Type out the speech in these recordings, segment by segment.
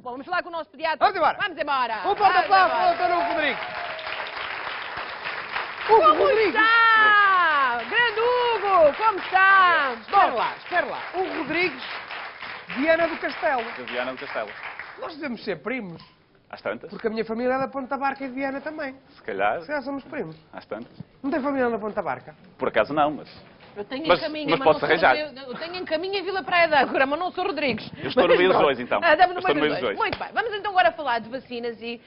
Bom, vamos falar com o nosso pediatra. Vamos embora. Vamos embora. Um forte aplauso para o Dr. Hugo Rodrigues. Hugo Como Rodrigues. está? Grande Hugo, como está? Espera lá. Hugo Rodrigues, Viana do Castelo. De Viana do Castelo. Nós devemos ser primos, Às tantas? porque a minha família é da Ponta Barca e de Viana também. Se calhar, Se calhar somos primos. às tantas. Não tem família na Ponta Barca? Por acaso não, mas... Eu tenho Mas- em caminho, mas não pode-se sou arranjar. Eu tenho em caminho em Vila Praia da Ágora, mas não sou Rodrigues. Eu estou no meio dos dois, então. Estamos no Eu estou meio dos dois. dois. Muito bem. Vamos então agora falar de vacinas e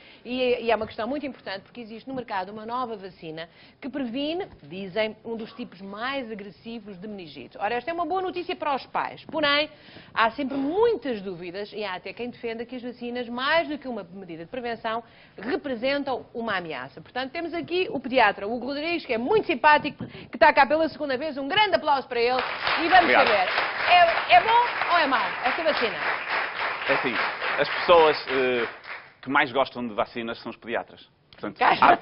é uma questão muito importante porque existe no mercado uma nova vacina que previne, dizem, um dos tipos mais agressivos de meningite. Ora, esta é uma boa notícia para os pais. Porém, há sempre muitas dúvidas e há até quem defenda que as vacinas, mais do que uma medida de prevenção, representam uma ameaça. Portanto, temos aqui o pediatra Hugo Rodrigues, que é muito simpático, que está cá pela segunda vez. Um grande aplauso para ele. E vamos Obrigado. saber, é bom ou é mau esta vacina? É assim, as pessoas que mais gostam de vacinas são os pediatras. Portanto, À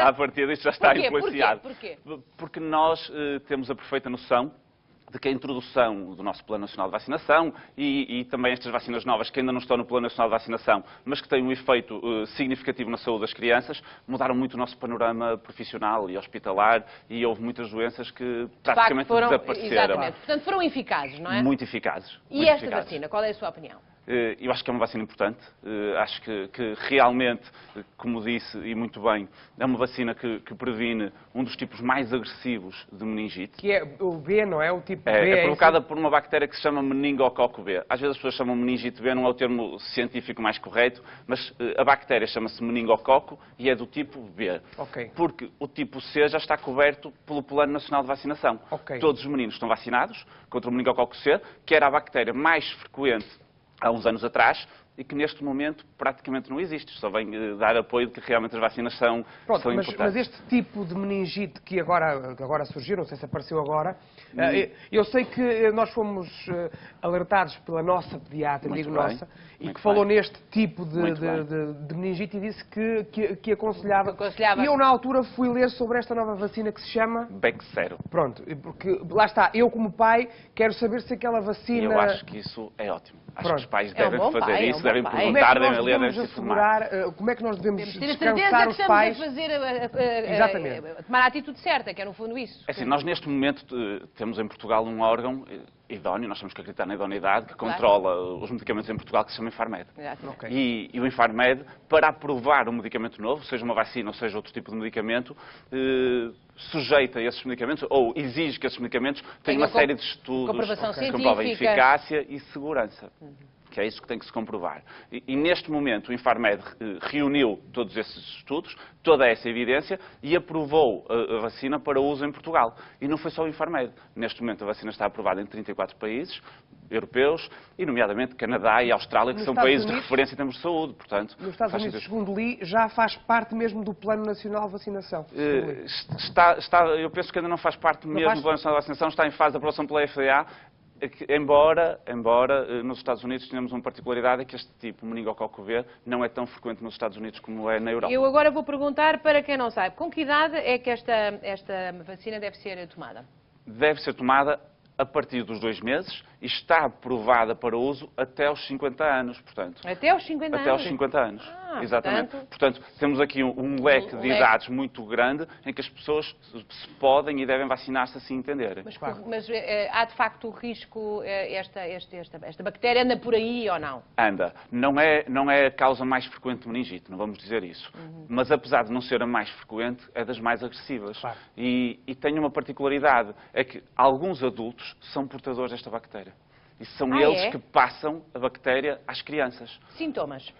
à partida isto já está Porquê? influenciado. Porquê? Porque nós temos a perfeita noção de que a introdução do nosso Plano Nacional de Vacinação e também estas vacinas novas que ainda não estão no Plano Nacional de Vacinação, mas que têm um efeito significativo na saúde das crianças, mudaram muito o nosso panorama profissional e hospitalar e houve muitas doenças que praticamente desapareceram. Exatamente. Portanto, foram eficazes, não é? Muito eficazes. E muito esta eficazes. vacina, qual é a sua opinião? Eu acho que é uma vacina importante. Acho que realmente, como disse e muito bem, é uma vacina que previne um dos tipos mais agressivos de meningite. Que é o B, não é? O tipo B. É provocada por uma bactéria que se chama meningococo B. Às vezes as pessoas chamam meningite B, não é o termo científico mais correto, mas a bactéria chama-se meningococo e é do tipo B. Ok. Porque o tipo C já está coberto pelo Plano Nacional de Vacinação. Ok. Todos os meninos estão vacinados contra o meningococo C, que era a bactéria mais frequente há uns anos atrás e que neste momento praticamente não existe. Só vem dar apoio de que realmente as vacinas são importantes. Mas este tipo de meningite que agora surgiu, não sei se apareceu agora, eu sei que nós fomos alertados pela nossa pediatra, Muito digo bem, nossa, e muito que falou bem. neste tipo Muito bem. de meningite e disse que aconselhava. Aconselhava. E eu na altura fui ler sobre esta nova vacina que se chama... Bexero. Pronto, porque lá está, eu como pai quero saber se aquela E vacina... eu acho que isso é ótimo. Acho Pronto. que os pais É um devem bom fazer pai, é um isso, bom devem pai. Como é perguntar, que nós devem ler, devemos devem se informar. assegurar, como é que nós devemos Temos de ter a certeza descansar que os estamos pais? a fazer Exatamente. a tomar a atitude certa, que é no fundo isso. É assim, nós neste momento temos em Portugal um órgão idóneo, nós temos que acreditar na idoneidade, que Claro. controla os medicamentos em Portugal, que se chama Infarmed. Exato. Ok. E o Infarmed, para aprovar um medicamento novo, seja uma vacina ou seja outro tipo de medicamento, sujeita esses medicamentos, ou exige que esses medicamentos tenham uma série de estudos comprovação que comprovem científica. eficácia e segurança. Que é isso que tem que se comprovar. E neste momento o Infarmed reuniu todos esses estudos, toda essa evidência e aprovou a vacina para uso em Portugal. E não foi só o Infarmed. Neste momento a vacina está aprovada em 34 países europeus, e nomeadamente Canadá e Austrália, que Nos são Estados países de Unidos? referência em termos de saúde. Portanto, Nos Estados faz Unidos, sentido. segundo li, já faz parte mesmo do Plano Nacional de Vacinação. segundo li. Eu penso que ainda não faz parte mesmo faz? do Plano Nacional de Vacinação, está em fase de aprovação pela FDA, embora nos Estados Unidos tenhamos uma particularidade, é que este tipo, o meningococo B, não é tão frequente nos Estados Unidos como é na Europa. Eu agora vou perguntar para quem não sabe, com que idade é que esta vacina deve ser tomada? Deve ser tomada a partir dos 2 meses e está aprovada para uso até aos 50 anos, portanto. Até aos 50 Até anos? aos 50 anos. Ah, Exatamente. portanto- Portanto, temos aqui um leque de leque. idades muito grande em que as pessoas se podem e devem vacinar-se assim entenderem. Mas, há de facto o risco, esta bactéria anda por aí ou não? Anda. Não é a causa mais frequente de meningite, não vamos dizer isso. Mas apesar de não ser a mais frequente, é das mais agressivas. Claro. E tem uma particularidade, é que alguns adultos são portadores desta bactéria. E são eles é? que passam a bactéria às crianças. Sintomas.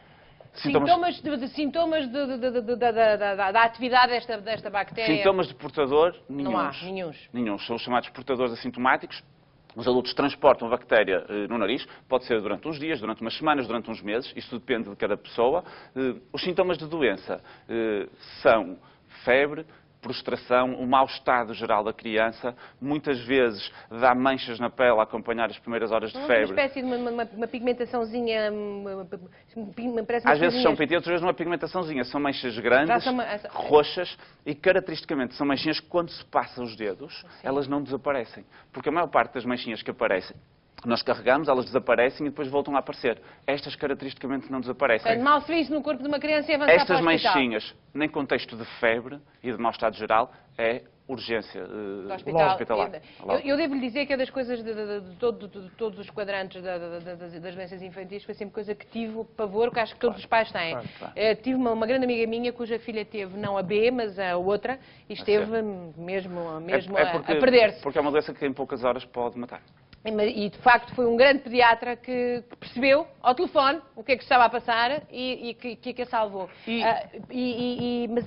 Sintomas- Sintomas da atividade desta bactéria? Sintomas de portador, nenhuns. Não há, nenhuns. Nenhuns. São os chamados portadores assintomáticos. Os adultos transportam a bactéria no nariz, pode ser durante uns dias, durante umas semanas, durante uns meses, isso depende de cada pessoa. Os sintomas de doença são febre, prostração, o mau estado geral da criança, muitas vezes dá manchas na pele a acompanhar as primeiras horas de Uma febre. espécie de uma pigmentaçãozinha, parece Às vezes são pitidos, às vezes não é pigmentaçãozinha, são manchas grandes, roxas e caracteristicamente são manchinhas que quando se passa os dedos, elas não desaparecem. Porque a maior parte das manchinhas que aparecem que nós carregamos, elas desaparecem e depois voltam a aparecer. Estas caracteristicamente não desaparecem. Portanto, mal se vê isso no corpo de uma criança e avançar Estas para o hospital. manchinhas, nem contexto de febre e de mau estado geral, é urgência Do hospital. hospitalar. Eu devo lhe dizer que é das coisas de todos os quadrantes das doenças infantis, foi sempre coisa que tive o pavor, que acho que todos os pais têm. Claro. Tive uma grande amiga minha cuja filha teve não a B, mas a outra, e esteve mesmo a perder-se. Porque é uma doença que em poucas horas pode matar. E, de facto, foi um grande pediatra que percebeu, ao telefone, o que é que estava a passar e que a salvou. Mas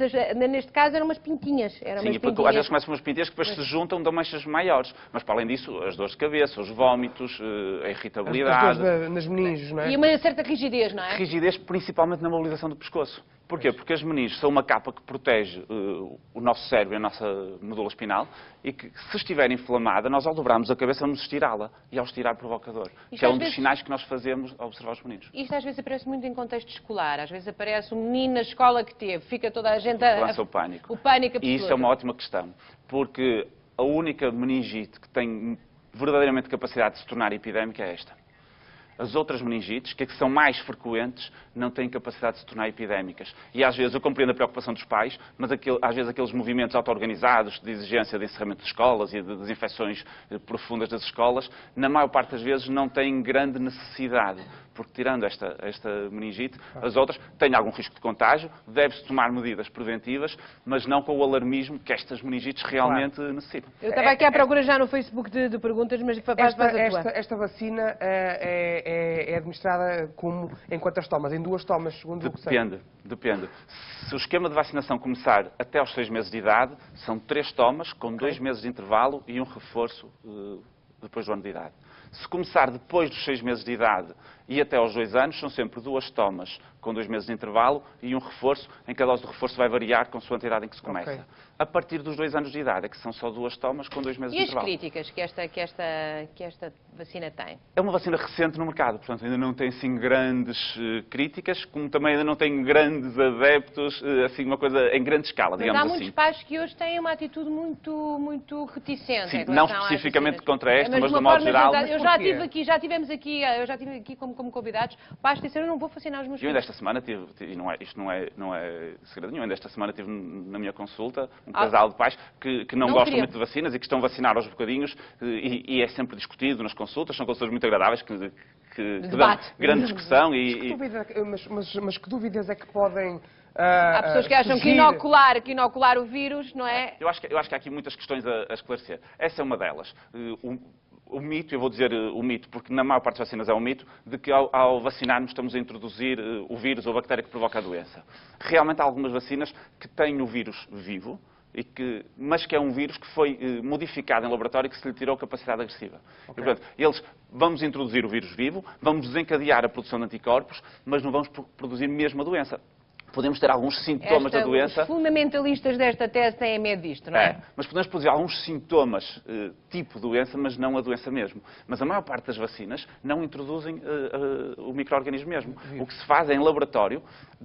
neste caso eram umas pintinhas. Sim, e porque às vezes começam umas pintinhas que depois se juntam, dão manchas maiores. Mas, para além disso, as dores de cabeça, os vómitos, a irritabilidade. As dores nas meninges, não é? E uma certa rigidez, não é? Rigidez, principalmente na mobilização do pescoço. Porquê? Porque as meninges são uma capa que protege o nosso cérebro e a nossa medula espinal e que, se estiver inflamada, nós ao dobrarmos a cabeça vamos estirá-la e ao estirar provoca dor. Que é um dos sinais que nós fazemos ao observar os meninos. Isto às vezes aparece muito em contexto escolar. Às vezes aparece um menino na escola que teve, fica toda a gente Lança o pânico. O pânico absoluto. E isso é uma ótima questão, porque a única meningite que tem verdadeiramente capacidade de se tornar epidémica é esta. As outras meningites, que são mais frequentes, não têm capacidade de se tornar epidémicas. E às vezes eu compreendo a preocupação dos pais, mas às vezes aqueles movimentos auto-organizados de exigência de encerramento de escolas e de desinfecções profundas das escolas, na maior parte das vezes não têm grande necessidade. Porque tirando esta meningite, as outras têm algum risco de contágio, deve-se tomar medidas preventivas, mas não com o alarmismo que estas meningites realmente necessitam. Eu estava aqui à procura já no Facebook de perguntas, mas faz a tua. Esta vacina é administrada em quantas tomas? Em 2 tomas, segundo o que sei? Depende. Se o esquema de vacinação começar até aos 6 meses de idade, são 3 tomas, com 2 meses de intervalo e um reforço depois do ano de idade. Se começar depois dos 6 meses de idade e até aos 2 anos, são sempre 2 tomas com 2 meses de intervalo e um reforço, em que a dose de reforço vai variar consoante a idade em que se começa. Okay. A partir dos 2 anos de idade, é que são só 2 tomas com 2 meses de intervalo. E as críticas que esta vacina tem? É uma vacina recente no mercado, portanto ainda não tem assim grandes críticas, como também ainda não tem grandes adeptos, assim uma coisa em grande escala, digamos assim. Mas há muitos pais que hoje têm uma atitude muito reticente. Sim, não especificamente contra esta, mas de modo geral. Eu já tivemos aqui como convidados, pais que disseram, eu não vou vacinar os meus filhos. Eu ainda esta semana tive, e isto não é segredo nenhum, ainda esta semana tive na minha consulta um casal de pais que não gostam muito de vacinas e que estão a vacinar aos bocadinhos e é sempre discutido nas consultas, são consultas muito agradáveis que dão grande discussão. Mas que dúvidas é que podem... Há pessoas que acham que inocular o vírus, não é? Eu acho que há aqui muitas questões a esclarecer. Essa é uma delas. O mito, eu vou dizer o mito, porque na maior parte das vacinas é um mito, de que ao vacinarmos estamos a introduzir o vírus ou a bactéria que provoca a doença. Realmente há algumas vacinas que têm o vírus vivo, mas que é um vírus que foi modificado em laboratório e que se lhe tirou capacidade agressiva. Okay. E, portanto, vamos introduzir o vírus vivo, vamos desencadear a produção de anticorpos, mas não vamos produzir mesmo a doença. Podemos ter alguns sintomas da doença. Os fundamentalistas desta tese têm medo disto, não é? Mas podemos produzir alguns sintomas tipo doença, mas não a doença mesmo. Mas a maior parte das vacinas não introduzem o micro-organismo mesmo. O que se faz é em laboratório,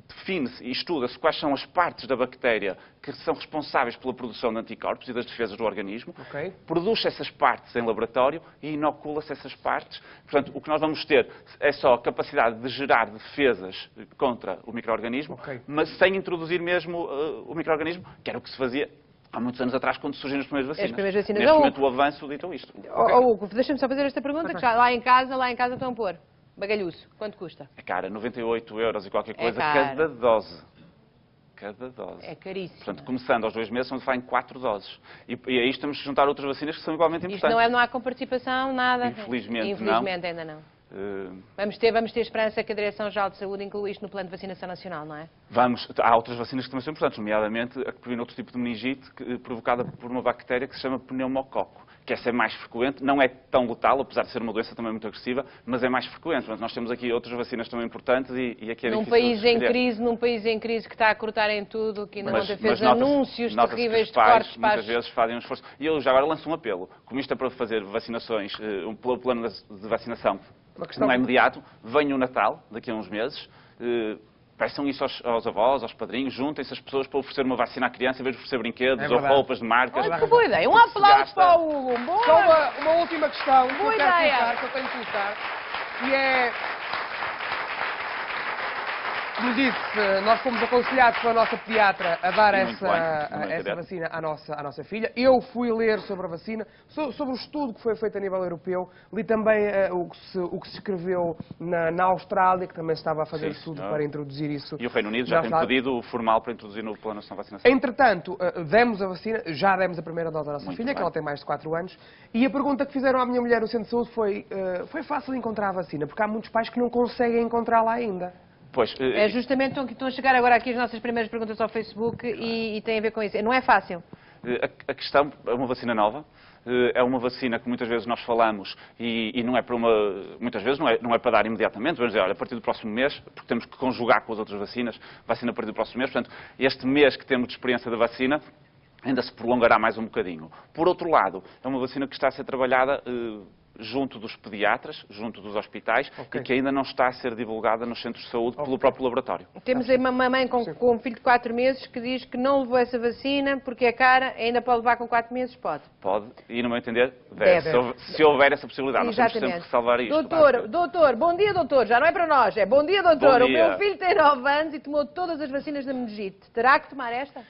define-se e estuda-se quais são as partes da bactéria que são responsáveis pela produção de anticorpos e das defesas do organismo. Okay. Produz essas partes em laboratório e inocula-se essas partes. Portanto, o que nós vamos ter é só a capacidade de gerar defesas contra o micro-organismo. Okay. Mas sem introduzir mesmo o micro-organismo, que era o que se fazia há muitos anos atrás, quando surgiram as primeiras vacinas. Neste momento, o avanço ditou isto. Hugo, deixa-me só fazer esta pergunta, que já lá em casa estão a pôr. Bagalhuço, quanto custa? É cara, 98 € e qualquer coisa cada dose. Cada dose. É caríssimo. Portanto, começando aos 2 meses, estamos a falar em 4 doses. E aí estamos a juntar outras vacinas que são igualmente importantes. Isto não há comparticipação, nada? Infelizmente ainda não. Vamos ter esperança que a Direção-Geral de Saúde inclua isto no plano de vacinação nacional, não é? Há outras vacinas que também são importantes, nomeadamente a que previne outro tipo de meningite provocada por uma bactéria que se chama pneumococo, que essa é mais frequente, não é tão letal, apesar de ser uma doença também muito agressiva, mas é mais frequente. Portanto, nós temos aqui outras vacinas também importantes e aqui é num país em crise que está a cortar em tudo, que ainda ontem fez anúncios terríveis de cortes para muitas vezes fazem um esforço. E eu já agora lanço um apelo. Como isto é para fazer vacinações, pelo plano de vacinação, não é imediato, venha o Natal, daqui a uns meses, Peçam isso aos avós, aos padrinhos, juntem-se as pessoas para oferecer uma vacina à criança em vez de oferecer brinquedos ou verdade. roupas de marcas. Olha, que boa ideia. Um aplauso para o Hugo. Só Boa. uma última questão que eu Boa quero ideia. colocar, que eu tenho que colocar, e é... Como disse, nós fomos aconselhados pela nossa pediatra a dar E muito bem, essa pediatra. vacina à nossa filha. Eu fui ler sobre a vacina, sobre o estudo que foi feito a nível europeu. Li também o que se escreveu na Austrália, que também estava a fazer Sim, estudo senhor. para introduzir isso. E o Reino Unido na já tem Austrália. pedido formal para introduzir no Plano Nacional de Vacinação. Entretanto, demos a vacina, já demos a primeira dose à nossa Muito filha, bem. que ela tem mais de 4 anos, e a pergunta que fizeram à minha mulher no centro de saúde foi fácil encontrar a vacina, porque há muitos pais que não conseguem encontrá-la ainda. Pois, É justamente então que estão a chegar agora aqui as nossas primeiras perguntas ao Facebook e tem a ver com isso. Não é fácil. a questão é uma vacina nova. É uma vacina que muitas vezes nós falamos e não é para muitas vezes não é para dar imediatamente. Vamos dizer, olha, a partir do próximo mês, porque temos que conjugar com as outras vacinas, vacina a partir do próximo mês. Portanto, este mês que temos de experiência da vacina ainda se prolongará mais um bocadinho. Por outro lado, é uma vacina que está a ser trabalhada junto dos pediatras, junto dos hospitais, e que ainda não está a ser divulgada nos centros de saúde pelo próprio laboratório. Temos aí uma mãe com um filho de 4 meses que diz que não levou essa vacina porque é cara, ainda pode levar com 4 meses? Pode. Pode, e no meu entender, deve. Se houver essa possibilidade, nós temos sempre que salvar isto. Doutor, bom dia, doutor. Já não é para nós, é bom dia, doutor. Bom O dia. meu filho tem 9 anos e tomou todas as vacinas da meningite. Terá que tomar esta?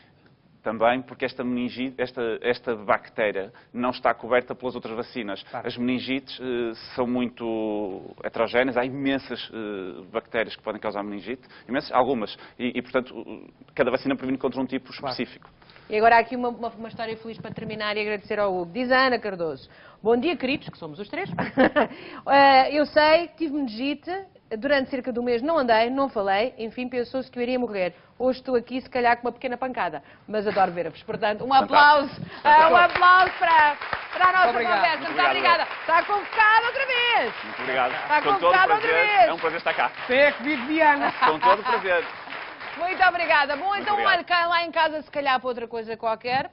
Também porque esta meningite, esta bactéria não está coberta pelas outras vacinas. Claro. As meningites são muito heterogéneas, há imensas bactérias que podem causar meningite, imensas, algumas, e portanto cada vacina previne contra um tipo específico. E agora há aqui uma história feliz para terminar e agradecer ao Hugo. Diz a Ana Cardoso. Bom dia, queridos, que somos os 3. Eu sei, tive meningite, durante cerca de um mês não andei, não falei, enfim, pensou-se que eu iria morrer. Hoje estou aqui, se calhar, com uma pequena pancada. Mas adoro ver-vos. Portanto, um aplauso para a nossa conversa. Muito obrigada. Está convocado outra vez. Muito obrigado. Está Com todo o convocado outra prazer. vez. É um prazer estar cá. É que vive de Ana. Com todo o prazer. Muito obrigada. Bom, então, obrigado. olha, cá lá em casa, se calhar, para outra coisa qualquer.